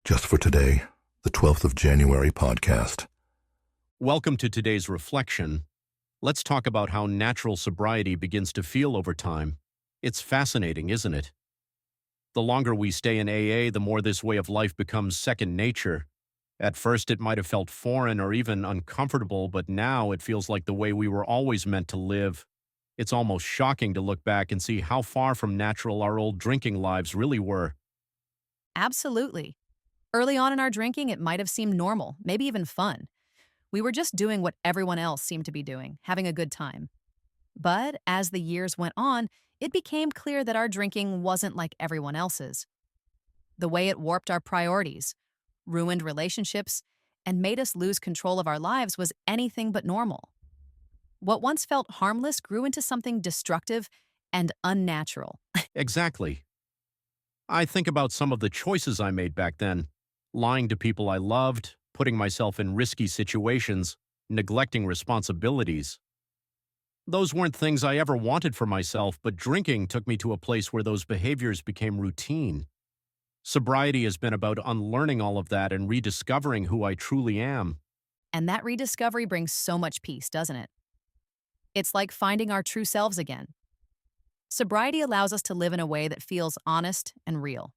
Just for today, the 12th of January podcast. Welcome to today's reflection. Let's talk about how natural sobriety begins to feel over time. It's fascinating, isn't it? The longer we stay in AA, the more this way of life becomes second nature. At first, it might have felt foreign or even uncomfortable, but now it feels like the way we were always meant to live. It's almost shocking to look back and see how far from natural our old drinking lives really were. Absolutely. Early on in our drinking, it might have seemed normal, maybe even fun. We were just doing what everyone else seemed to be doing, having a good time. But as the years went on, it became clear that our drinking wasn't like everyone else's. The way it warped our priorities, ruined relationships, and made us lose control of our lives was anything but normal. What once felt harmless grew into something destructive and unnatural. Exactly. I think about some of the choices I made back then. Lying to people I loved, putting myself in risky situations, neglecting responsibilities. Those weren't things I ever wanted for myself, but drinking took me to a place where those behaviors became routine. Sobriety has been about unlearning all of that and rediscovering who I truly am. And that rediscovery brings so much peace, doesn't it? It's like finding our true selves again. Sobriety allows us to live in a way that feels honest and real.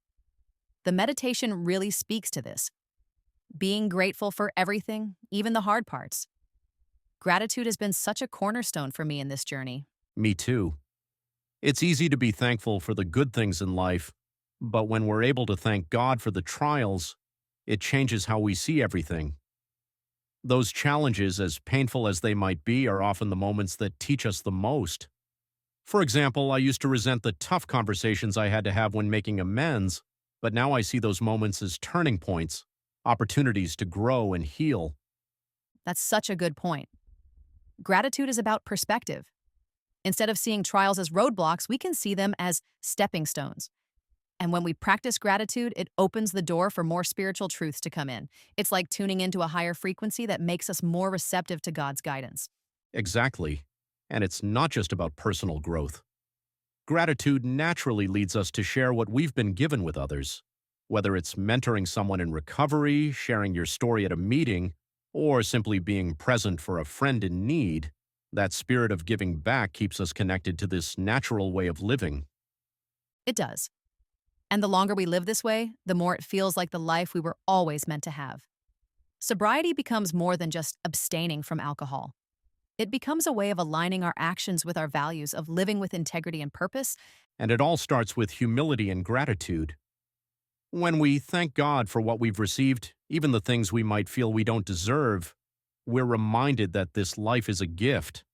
The meditation really speaks to this. Being grateful for everything, even the hard parts. Gratitude has been such a cornerstone for me in this journey. Me too. It's easy to be thankful for the good things in life, but when we're able to thank God for the trials, it changes how we see everything. Those challenges, as painful as they might be, are often the moments that teach us the most. For example, I used to resent the tough conversations I had to have when making amends, but now I see those moments as turning points, opportunities to grow and heal. That's such a good point. Gratitude is about perspective. Instead of seeing trials as roadblocks, we can see them as stepping stones. And when we practice gratitude, it opens the door for more spiritual truths to come in. It's like tuning into a higher frequency that makes us more receptive to God's guidance. Exactly. And it's not just about personal growth. Gratitude naturally leads us to share what we've been given with others. Whether it's mentoring someone in recovery, sharing your story at a meeting, or simply being present for a friend in need, that spirit of giving back keeps us connected to this natural way of living. It does. And the longer we live this way, the more it feels like the life we were always meant to have. Sobriety becomes more than just abstaining from alcohol. It becomes a way of aligning our actions with our values of living with integrity and purpose. And it all starts with humility and gratitude. When we thank God for what we've received, even the things we might feel we don't deserve, we're reminded that this life is a gift.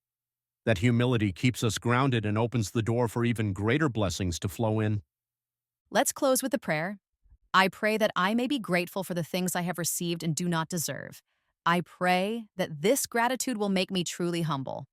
That humility keeps us grounded and opens the door for even greater blessings to flow in. Let's close with a prayer. I pray that I may be grateful for the things I have received and do not deserve. I pray that this gratitude will make me truly humble.